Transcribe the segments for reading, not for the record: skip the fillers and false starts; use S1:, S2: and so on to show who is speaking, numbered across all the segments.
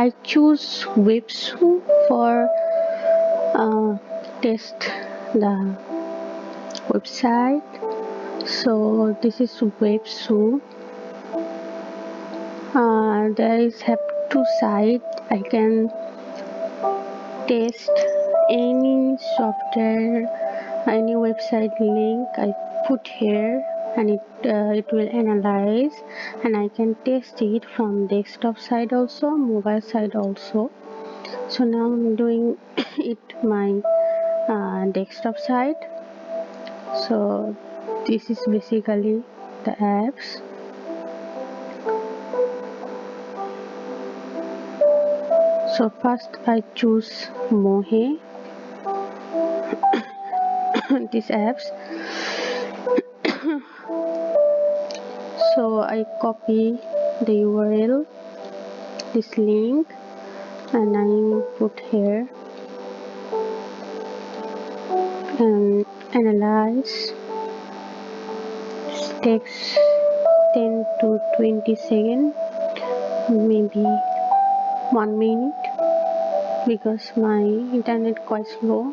S1: I choose Websu for test the website. So this is Websu. There is have two sites. I can test any software, any website link I put here, and it will analyze, and I can test it from desktop side also, mobile side also. So now I'm doing it my desktop side. So this is basically the apps. So first I choose MOHE, these apps. So I copy the URL, this link, and I put here and analyze. This takes 10 to 20 seconds, maybe 1 minute, because my internet quite slow.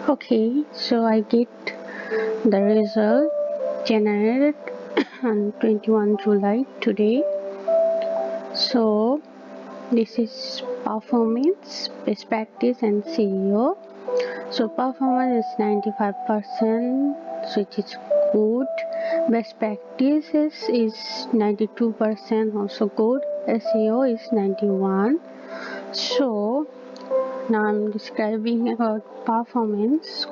S1: Okay, so I get the result generated on 21 July today. So this is performance, best practice, and CEO. So performance is 95%, which is good. Best practices is 92%, also good. SEO is 91. So now I'm describing about performance.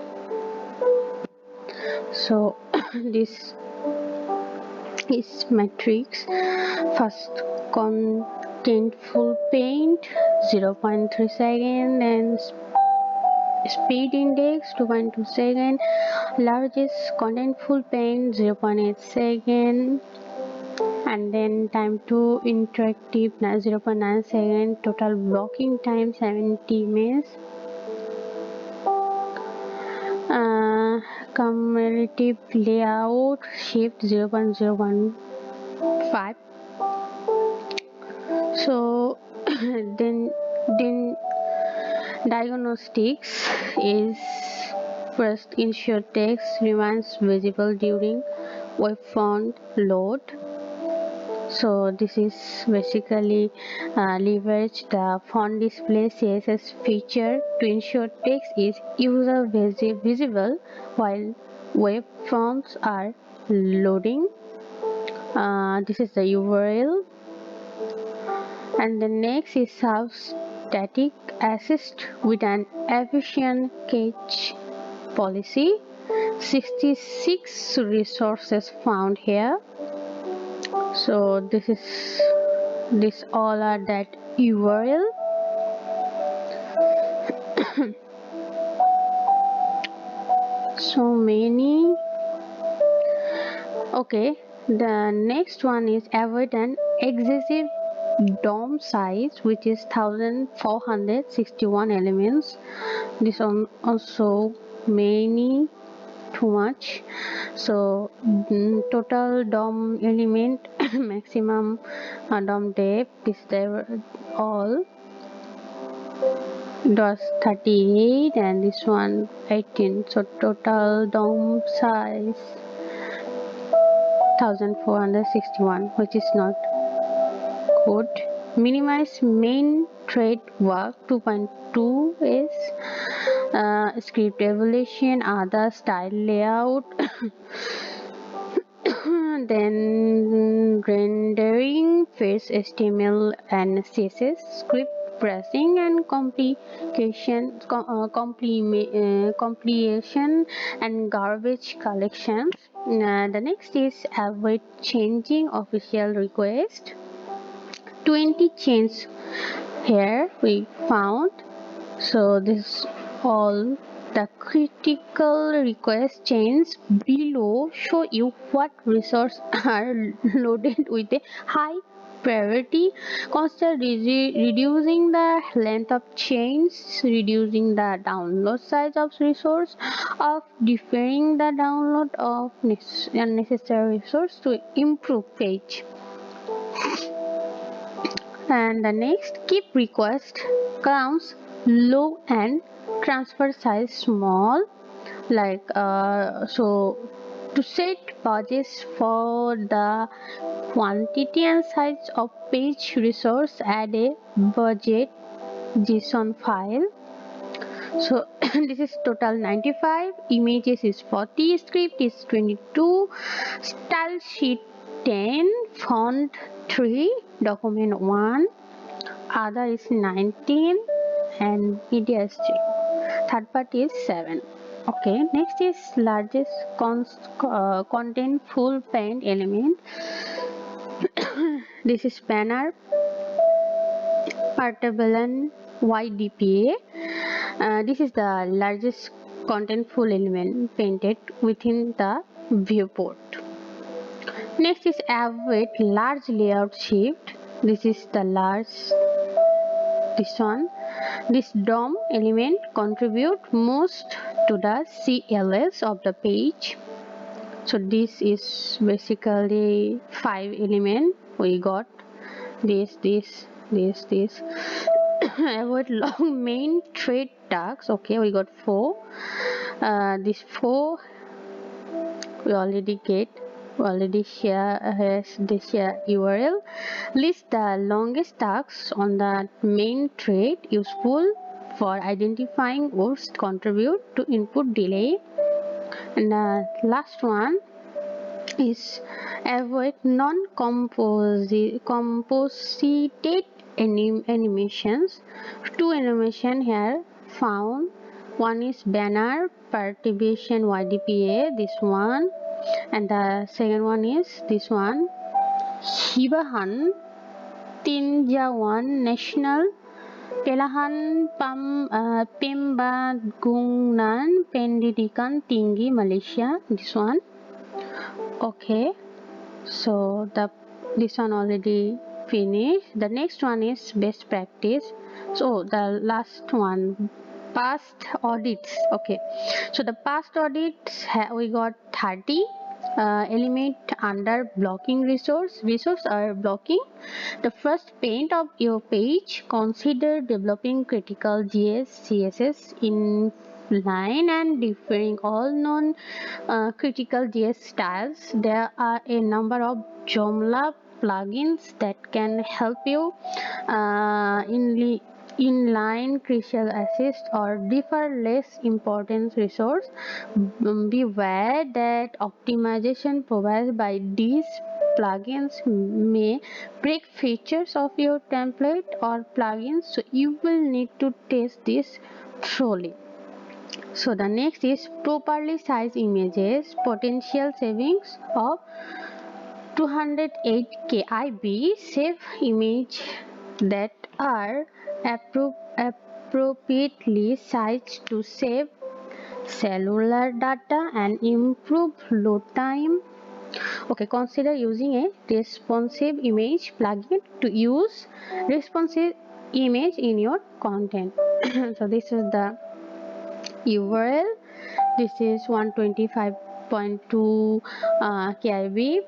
S1: So this is metrics. First, contentful paint 0.3 second, and speed index 2.2 second, largest contentful paint 0.8 second, and then time to interactive 0.9 second, total blocking time 70 minutes. Cumulative layout shift 0.015. So then diagnostics is first, ensure text remains visible during web font load. So this is basically leverage the font display CSS feature to ensure text is user visible while web fonts are loading. This is the URL, and the next is serve static assist with an efficient cache policy. 66 resources found here. So this all are that URL. So many. Okay, the next one is avoid an excessive DOM size, which is 1461 elements. This one also many, too much. So total DOM element maximum DOM depth is there all does 38, and this one 18. So total DOM size 1461, which is not good. Minimize main thread work 2.2 is script evaluation, other style layout Then rendering, fetch HTML and CSS, script pressing and completion and garbage collections. The next is avoid changing official request. 20 changes here we found. So this all the critical request chains below show you what resources are loaded with a high priority. Consider reducing the length of chains, reducing the download size of resource, of deferring the download of unnecessary resource to improve page. And the next, keep request counts low and transfer size small. So to set budgets for the quantity and size of page resource, add a budget JSON file. So this is total 95, images is 40, script is 22, style sheet 10, font 3, document 1, other is 19, and media stream. Third part is 7. Okay, next is largest content full paint element. This is banner, portable YDPA. This is the largest contentful element painted within the viewport. Next is avoid large layout shift. This is the large, this one. This DOM element contribute most to the CLS of the page. So this is basically 5 element. We got this. Avoid long main thread tags. Okay, we got 4. This 4 we already share URL. List the longest tags on the main thread, useful for identifying worst contribute to input delay. And the last one is avoid non-composited animations. 2 animation here found. One is banner perturbation YDPA, this one, and the second one is this one, Hibahan Tinjawan National Pelahan Pemba Gungnan Pendidikan Tinggi Malaysia, this one. Okay, so this one already finished. The next one is best practice. So the last one, past audits. Okay, so the past audits we got 30. Element under blocking resource are blocking the first paint of your page. Consider developing critical JS CSS in line and deferring all non critical JS styles. There are a number of Joomla plugins that can help you inline crucial assist or defer less important resource. Beware that optimization provided by these plugins may break features of your template or plugins, so you will need to test this thoroughly. So the next is properly sized images, potential savings of 208 KB. Save image that are appropriately sized to save cellular data and improve load time. Okay, consider using a responsive image plugin to use responsive image in your content. So this is the URL. This is 125.2 KB.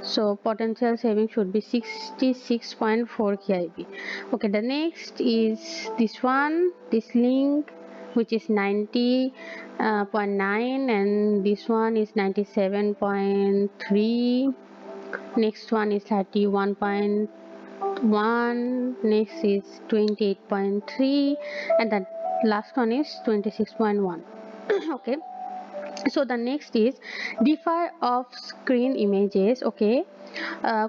S1: So potential saving should be 66.4 KB. Okay, the next is this one, this link, which is 90.9, and this one is 97.3. Next one is 31.1. Next is 28.3, and the last one is 26.1. Okay, So the next is defer off screen images. Okay,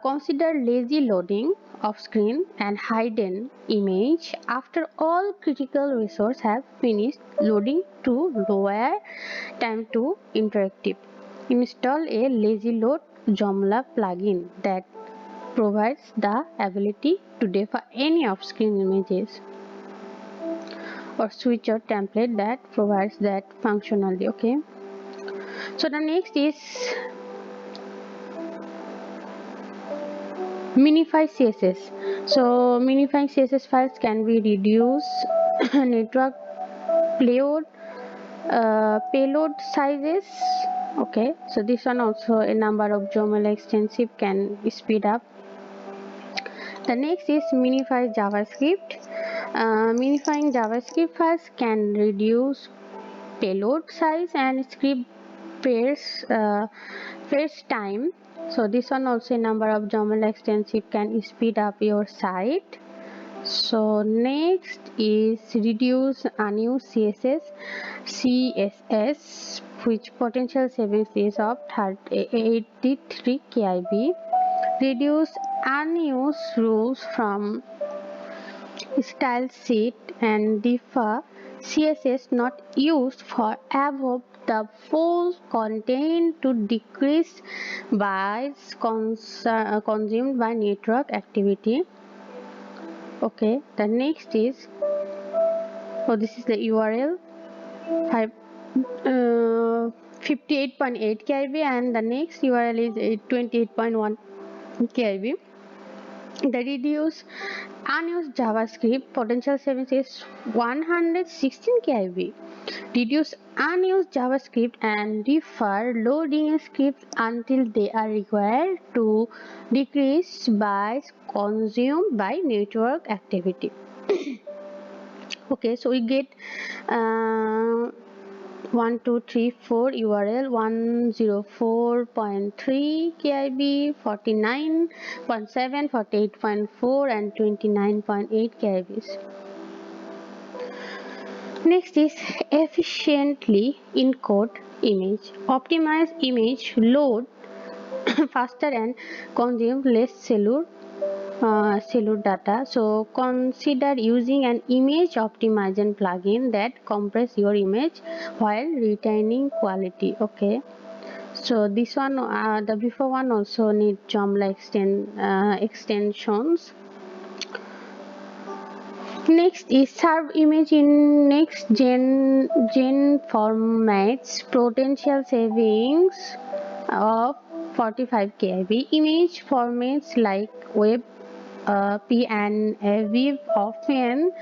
S1: consider lazy loading of screen and hidden image after all critical resources have finished loading to lower time to interactive. Install a lazy load Joomla plugin that provides the ability to defer any off-screen images, or switch or template that provides that functionality. Okay, so the next is minify css. So minifying css files can be reduced network payload sizes. Okay, so this one also a number of Joomla extensive can speed up. The next is minify javascript. Minifying javascript files can reduce payload size and script pairs time. So this one also a number of Joomla extensive can speed up your site. So next is reduce unused CSS, which potential savings is of 83 KIB. Reduce unused rules from style sheet and defer CSS not used for above the full content to decrease bytes consumed by network activity. Okay, the next is, oh, this is the URL 5 58.8 KB, and the next URL is 28.1 KB. The reduce unused JavaScript potential savings is 116 KB. Reduce unused JavaScript and defer loading scripts until they are required to decrease bytes consumed by network activity. Okay, so we get uh, 1234 URL 104.3 KIB, 49.7, 48.4 and 29.8 KIBs. Next is efficiently encode image. Optimize image load faster and consume less cellular data. So consider using an image optimization plugin that compress your image while retaining quality. Okay, so this one, the before one also need Joomla extensions. Next is serve image in next gen formats, potential savings of 45 KB. Image formats like web P and Viv often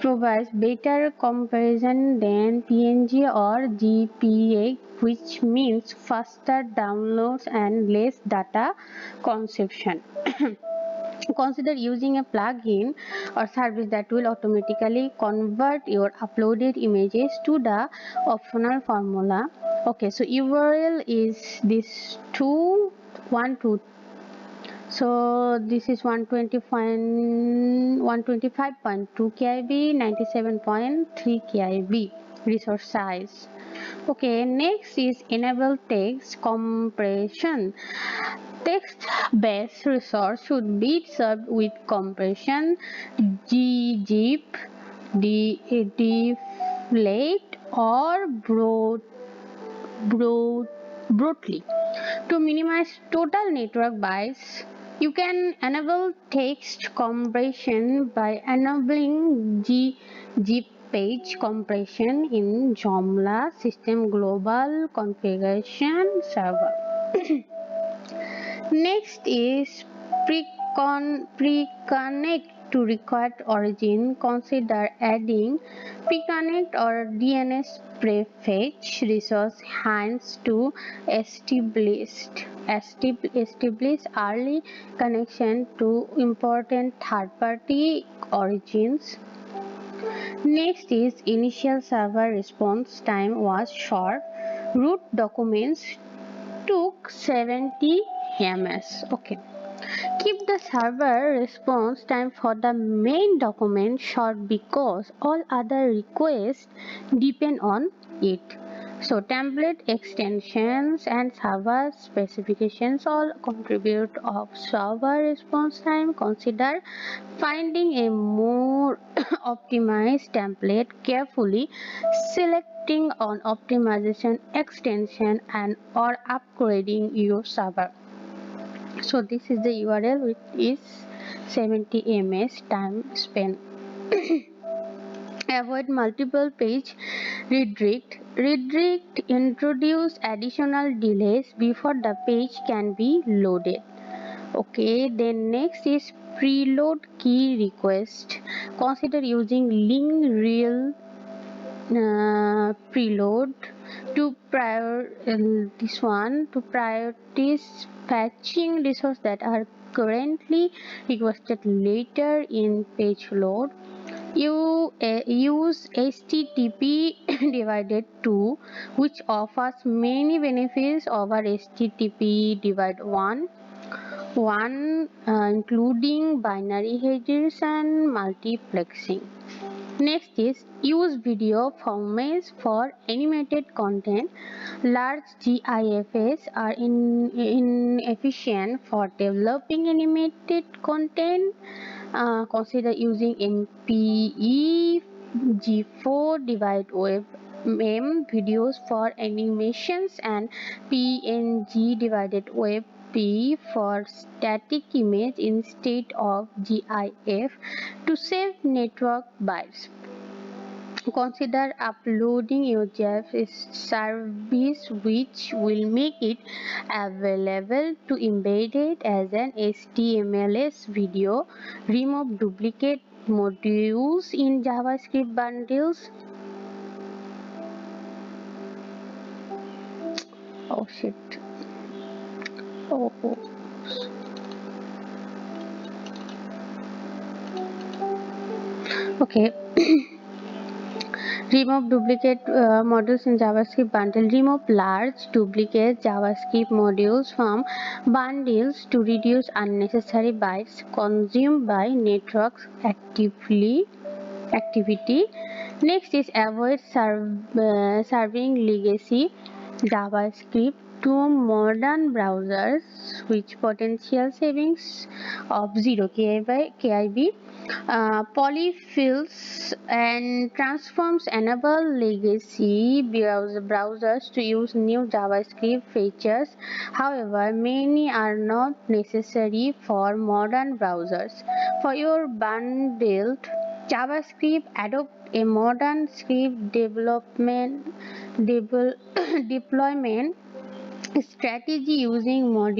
S1: provides better comparison than PNG or GPA, which means faster downloads and less data consumption. Consider using a plugin or service that will automatically convert your uploaded images to the optional formula. Okay, so URL is this 212. So this is 125.2 KIB, 97.3 KIB resource size. Okay, next is enable text compression. Text-based resource should be served with compression, gzip, deflate, or broadly. To minimize total network bytes, you can enable text compression by enabling zip page compression in Joomla System Global Configuration Server. Next is pre-connect to required origin. Consider adding pre-connect or DNS prefetch resource hands to establish early connection to important third-party origins. Next is initial server response time was short. Root documents took 70 ms. Okay. Keep the server response time for the main document short because all other requests depend on it. So template extensions and server specifications all contribute of server response time. Consider finding a more optimized template carefully, selecting on optimization extension and or upgrading your server. So this is the URL which is 70 ms time spent. Avoid multiple page redirect. Redirect introduce additional delays before the page can be loaded. Okay, then next is preload key request. Consider using link rel preload to prioritize fetching resources that are currently requested later in page load. You use HTTP divided 2, which offers many benefits over HTTP divide 1, including binary headers and multiplexing. Next is use video formats for animated content. Large GIFs are inefficient for developing animated content. Consider using MPE G4 divide web videos for animations and PNG divided web P for static image instead of GIF to save network bytes. Consider uploading your GIF service, which will make it available to embed it as an HTML video. Remove duplicate modules in JavaScript bundles. Oh shit. Oh. Okay. Remove duplicate modules in JavaScript bundle. Remove large duplicate JavaScript modules from bundles to reduce unnecessary bytes consumed by networks activity. Next is avoid serving legacy JavaScript to modern browsers, which potential savings of 0 KIB. Polyfills and transforms enable legacy browsers to use new JavaScript features. However, many are not necessary for modern browsers. For your bundled JavaScript, adopt a modern script deployment strategy using norm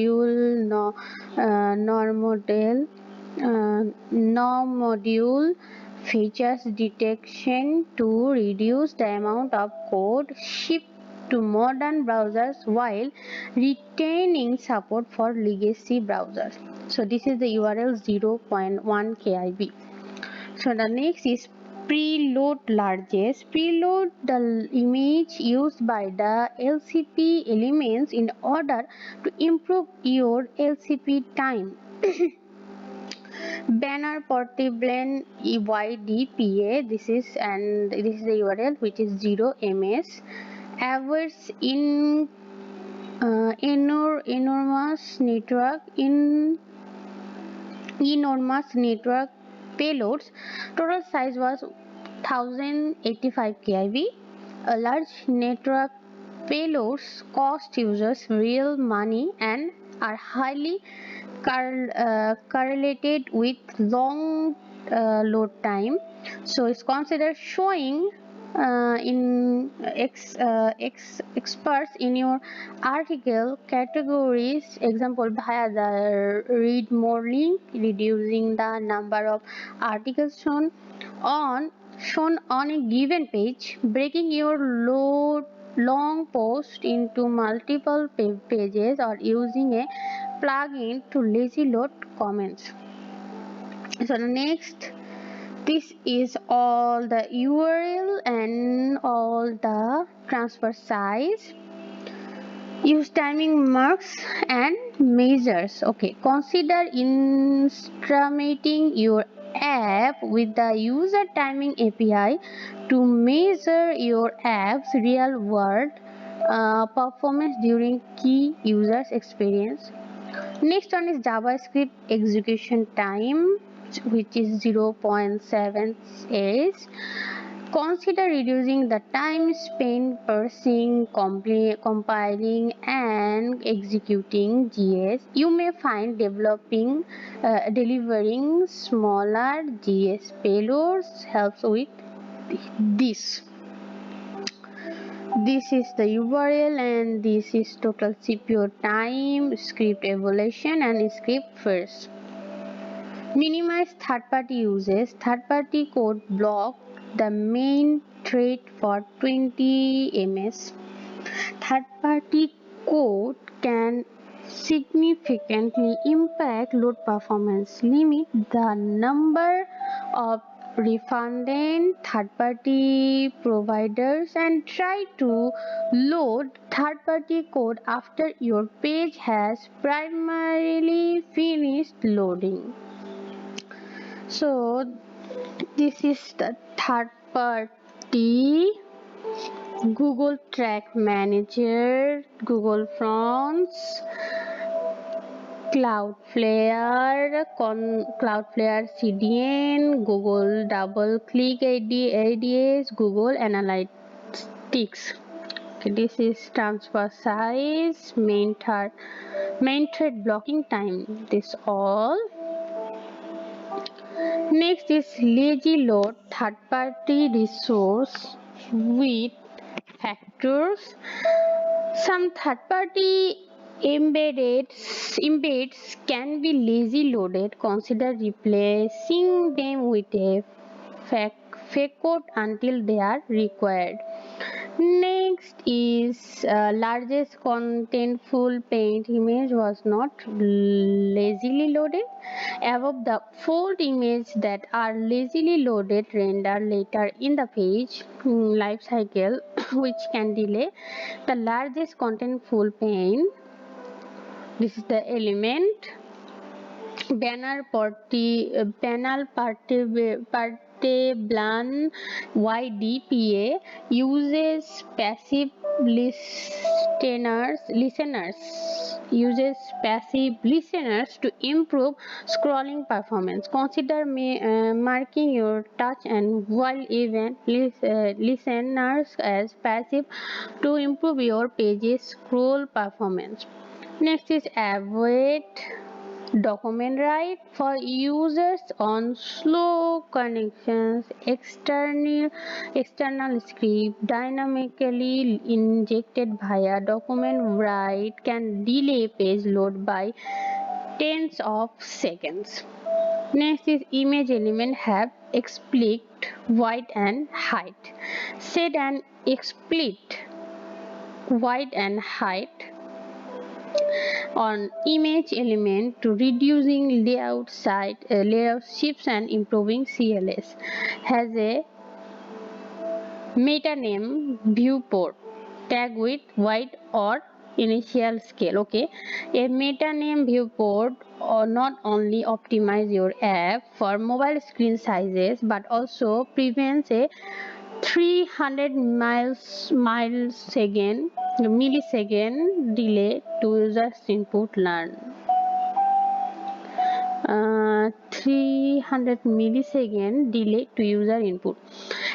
S1: module features detection to reduce the amount of code shipped to modern browsers while retaining support for legacy browsers. So this is the URL 0.1 KIB. So the next is preload largest. Preload the image used by the LCP elements in order to improve your LCP time. Banner portable YDPA. This is the URL which is 0 ms. Average in enormous network payloads. Total size was 1085 KIV. A large network payloads cost users real money and are highly correlated with long load time. So it's considered showing experts in your article categories, example via the read more link, reducing the number of articles shown on a given page, breaking your long post into multiple pages, or using a plugin to lazy load comments. So the next, this is all the URL and all the transfer size. Use timing marks and measures. Okay, consider instrumenting your app with the user timing API to measure your app's real world performance during key users experience. Next one is JavaScript execution time, which is 0.7 s. Consider reducing the time spent parsing, compiling, and executing JS. You may find delivering smaller JS payloads helps with this. This is the URL and this is total CPU time, script evaluation and script first. Minimize third-party uses. Third-party code block the main thread for 20 ms. Third-party code can significantly impact load performance. Limit the number of redundant third-party providers and try to load third-party code after your page has primarily finished loading. So this is the third party Google Track Manager, Google Fonts, Cloudflare CDN, Google Double Click ADS, Google Analytics. Okay, this is transfer size, main thread blocking time. This all. Next is lazy load third-party resource with factors. Some third-party embeds can be lazy loaded. Consider replacing them with a fake code until they are required. Next is largest contentful paint image was not lazily loaded. Above the fold images that are lazily loaded render later in the page life cycle which can delay the largest contentful paint. This is the element. Banner Partiblan YDPA uses passive listeners to improve scrolling performance. Consider marking your touch and while event listeners as passive to improve your page's scroll performance. Next is avoid document write for users on slow connections. External script dynamically injected via document write can delay page load by tens of seconds. Next is image element have explicit width and height. Set an explicit width and height on image element to reducing layout shifts and improving CLS. Has a meta name viewport tag with width or initial scale. Okay, a meta name viewport or not only optimize your app for mobile screen sizes but also prevents a 300 millisecond delay to users input learn. 300 millisecond delay to user input.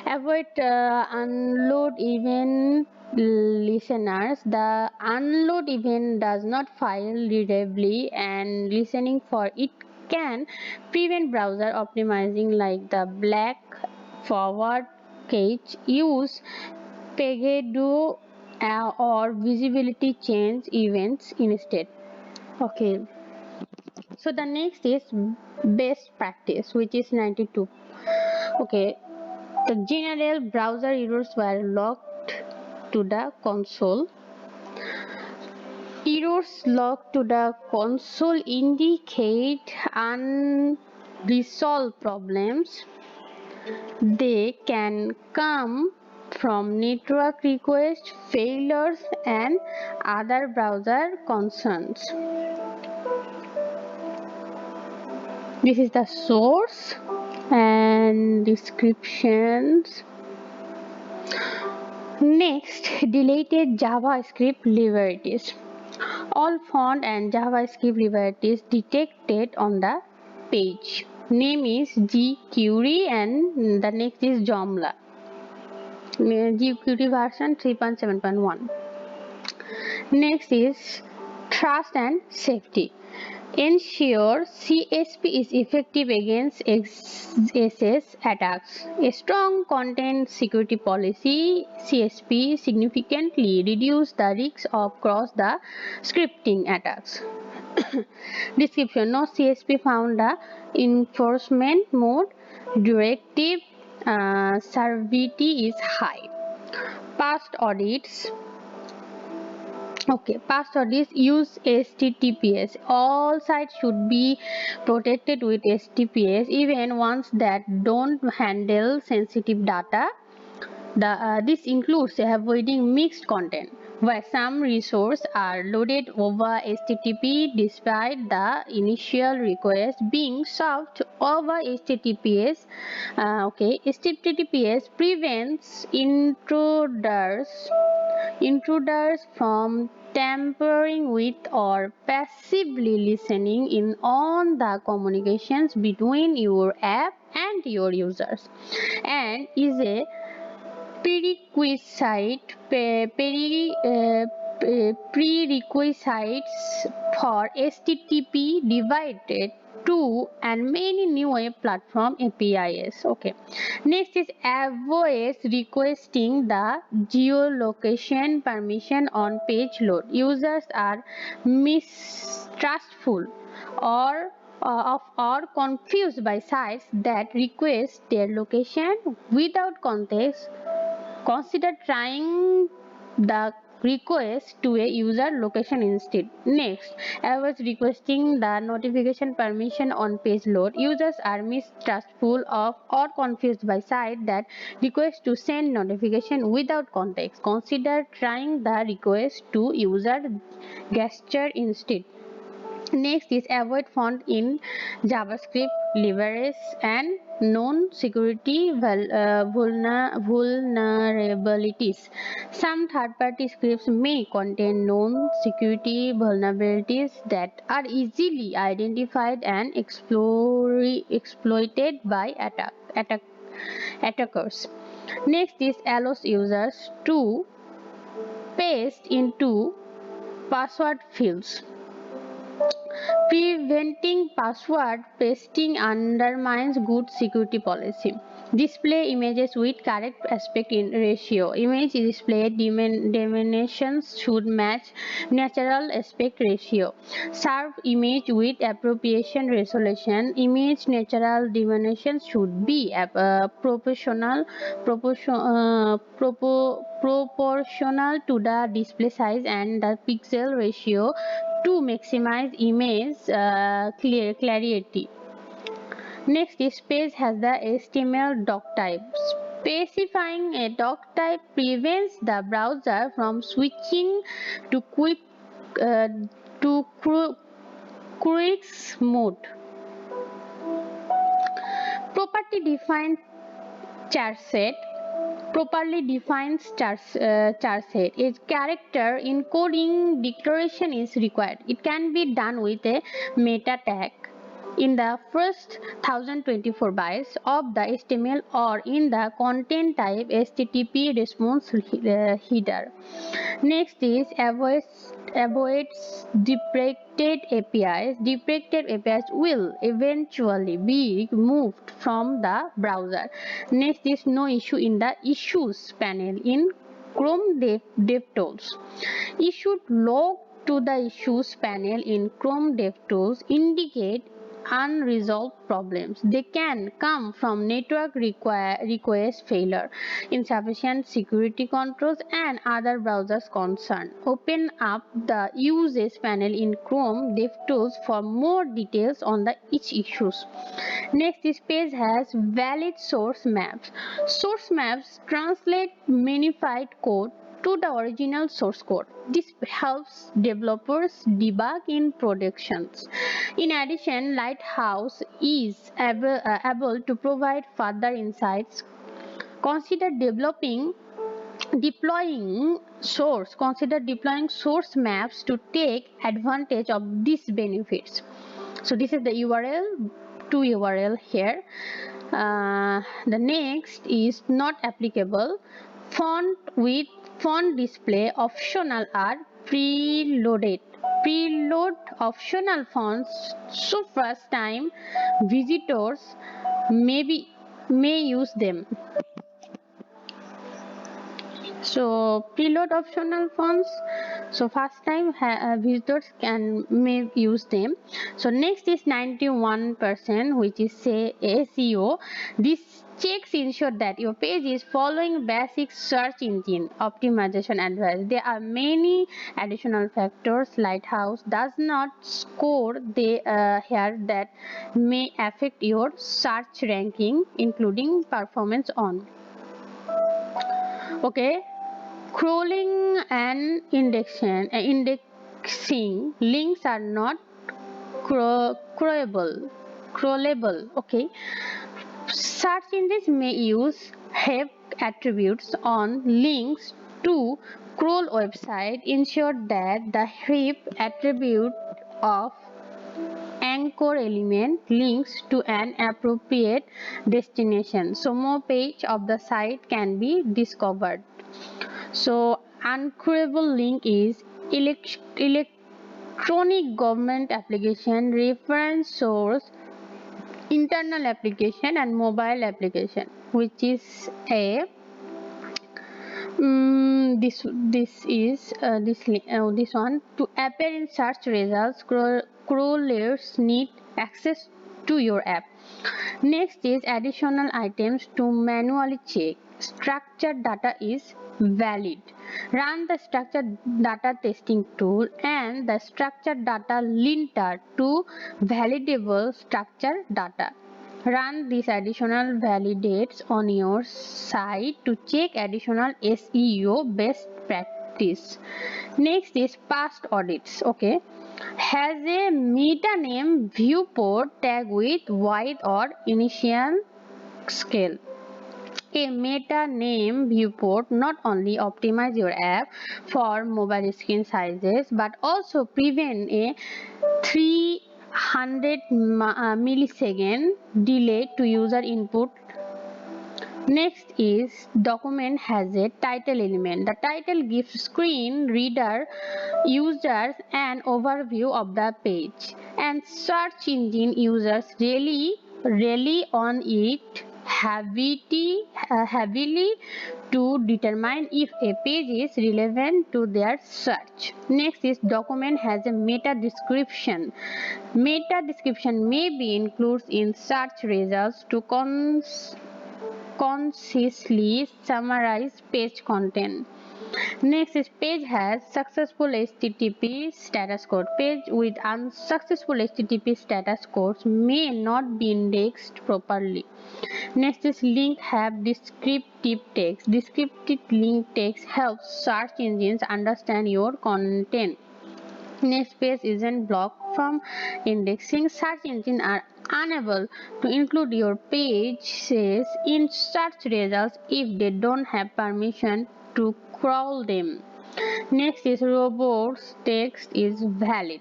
S1: Avoid unload event listeners. The unload event does not file readably and listening for it can prevent browser optimizing like the black forward cache. Use Pegedo or visibility change events instead. Okay, so the next is best practice, which is 92. Okay, the general browser errors were logged to the console. Errors logged to the console indicate unresolved problems. They can come from network requests, failures, and other browser concerns. This is the source and descriptions. Next, deleted JavaScript liberaries. All font and JavaScript liberaries detected on the page. Name is jQuery and the next is Joomla. jQuery version 3.7.1. Next is trust and safety. Ensure CSP is effective against XSS attacks. A strong content security policy CSP significantly reduces the risk of cross the scripting attacks. Description: no CSP found the enforcement mode directive severity is high. Past audits. Okay, past audits use HTTPS. All sites should be protected with HTTPS, even ones that don't handle sensitive data. This includes avoiding mixed content, where some resources are loaded over HTTP despite the initial request being served over HTTPS. HTTPS prevents intruders from tampering with or passively listening in on the communications between your app and your users, and is a prerequisites for HTTP divided to and many new web platform APIs. Okay. Next is avoid requesting the geolocation permission on page load. Users are mistrustful or confused by sites that request their location without context. Consider trying the request to a user location instead. Next, avoid requesting the notification permission on page load. Users are mistrustful of or confused by site that request to send notification without context. Consider trying the request to user gesture instead. Next is avoid font in JavaScript libraries and known security vulnerabilities. Some third-party scripts may contain known security vulnerabilities that are easily identified and exploited by attackers. Next is allows users to paste into password fields. Preventing password pasting undermines good security policy. Display images with correct aspect ratio. Image display dimensions should match natural aspect ratio. Serve image with appropriation resolution. Image natural dimensions should be proportional to the display size and the pixel ratio to maximize image clarity. Next, this page has the HTML doc type. Specifying a doc type prevents the browser from switching to uh, quick mode. Property defined char set. Properly defines char set. A character encoding declaration is required. It can be done with a meta tag in the first 1024 bytes of the HTML or in the content type HTTP response header. Next is avoids deprecated APIs. Deprecated APIs will eventually be removed from the browser. Next is no issue in the issues panel in Chrome DevTools. Issued log to the issues panel in Chrome DevTools indicate unresolved problems. They can come from network request failure, insufficient security controls, and other browsers concerned. Open up the uses panel in Chrome DevTools for more details on the each issues. Next, this page has valid source maps. Source maps translate minified code to the original source code. This helps developers debug in productions. In addition, Lighthouse is able to provide further insights. Consider developing consider deploying source maps to take advantage of these benefits. So this is the URL, two URL here. The next is not applicable. Font with font display optional are preloaded. Preload optional fonts, so first time visitors may use them. So preload optional fonts, so first time visitors may use them. So next is 91%, which is say SEO. This checks ensure that your page is following basic search engine optimization advice. There are many additional factors. Lighthouse does not score here that may affect your search ranking, including performance on. Okay, crawling and indexing links are not crawlable. Okay, search engines may use HEP attributes on links to crawl website. Ensure that the HEP attribute of anchor element links to an appropriate destination, so more page of the site can be discovered. So uncrawlable link is electronic government application, reference source, internal application and mobile application, which is a this one to appear in search results. Crawlers need access to your app. Next is additional items to manually check. Structured data is valid. Run the structured data testing tool and the structured data linter to validable structured data. Run these additional validates on your site to check additional SEO best practice. Next is past audits. Okay, has a meta name viewport tag with wide or initial scale. A meta name viewport not only optimize your app for mobile screen sizes but also prevent a 300 millisecond delay to user input. Next is document has a title element. The title gives screen reader users an overview of the page, and search engine users rely on it heavily to determine if a page is relevant to their search. Next is document has a meta description. Meta description may be included in search results to concisely summarize page content. Next is page has successful HTTP status code. Page with unsuccessful HTTP status codes may not be indexed properly. Next is link have descriptive text. Descriptive link text helps search engines understand your content. Next page isn't blocked from indexing. Search engines are unable to include your pages in search results if they don't have permission to crawl them. Next is robots text is valid.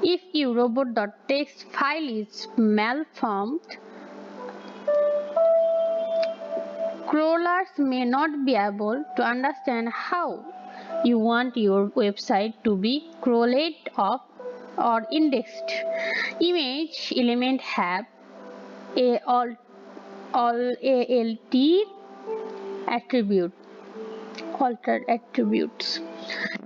S1: If your robot.txt file is malformed, crawlers may not be able to understand how you want your website to be crawled or indexed. Image element have a alt attribute altered attributes.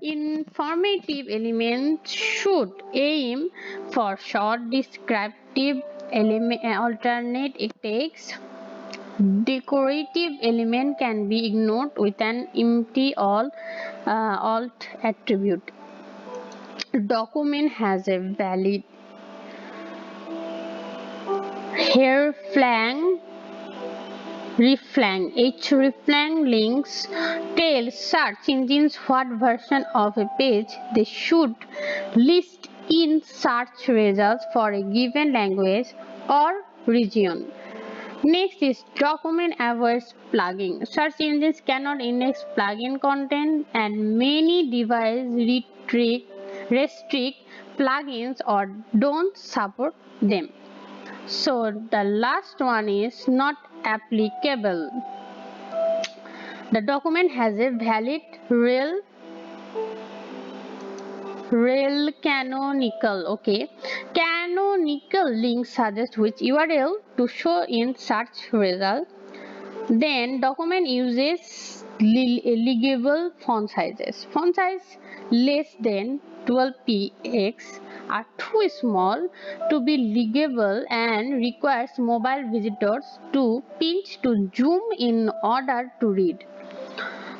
S1: Informative elements should aim for short descriptive alternate text. Decorative element can be ignored with an empty alt attribute. Document has a valid hreflang links tell search engines what version of a page they should list in search results for a given language or region. Next is document avoids plugging. Search engines cannot index plugin content and many devices restrict plugins or don't support them. So the last one is not applicable. The document has a valid rel canonical, okay, canonical link suggest which URL to show in search result. Then document uses legible font sizes. Font size less than 12 px are too small to be legible and requires mobile visitors to pinch to zoom in order to read.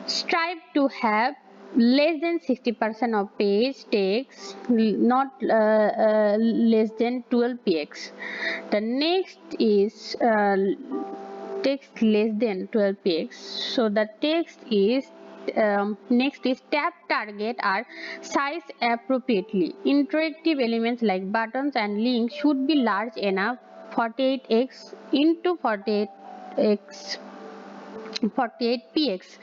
S1: Strive to have less than 60% of page text, not less than 12 px. The next is text less than 12 px. So the text is next is tab target are sized appropriately. Interactive elements like buttons and links should be large enough 48x into 48x 48px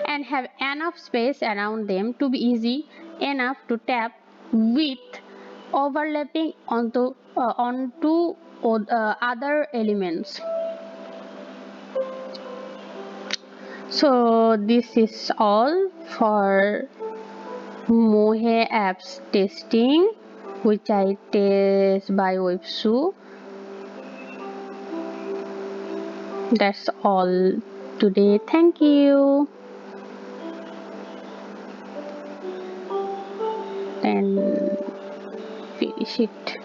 S1: and have enough space around them to be easy enough to tap with overlapping onto other elements. So this is all for MOHE apps testing, which I test by Websu. That's all today. Thank you. And finish it.